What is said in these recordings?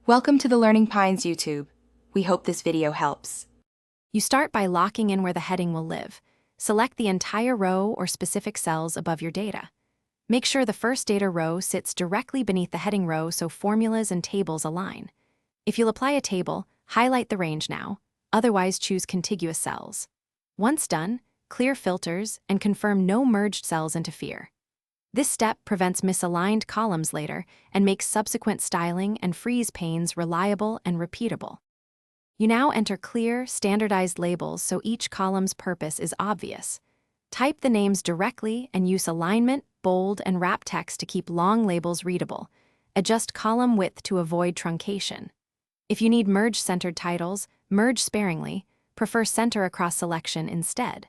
Welcome to the Learning Pines YouTube. We hope this video helps. You start by locking in where the heading will live. Select the entire row or specific cells above your data. Make sure the first data row sits directly beneath the heading row so formulas and tables align. If you'll apply a table, highlight the range now, otherwise choose contiguous cells. Once done, clear filters and confirm no merged cells interfere. This step prevents misaligned columns later and makes subsequent styling and freeze panes reliable and repeatable. You now enter clear, standardized labels so each column's purpose is obvious. Type the names directly and use alignment, bold, and wrap text to keep long labels readable. Adjust column width to avoid truncation. If you need merge-centered titles, merge sparingly, prefer center across selection instead.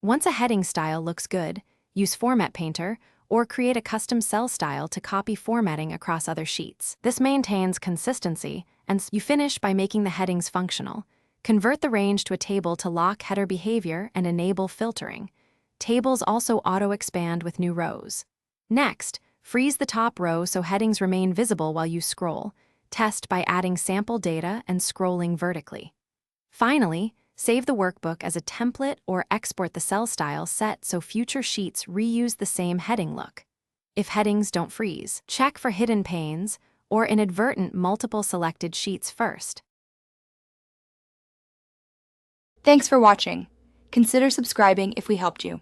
Once a heading style looks good, use Format Painter or create a custom cell style to copy formatting across other sheets. This maintains consistency, and you finish by making the headings functional. Convert the range to a table to lock header behavior and enable filtering. Tables also auto-expand with new rows. Next, freeze the top row so headings remain visible while you scroll. Test by adding sample data and scrolling vertically. Finally, save the workbook as a template or export the cell style set so future sheets reuse the same heading look. If headings don't freeze, check for hidden panes or inadvertent multiple selected sheets first. Thanks for watching. Consider subscribing if we helped you.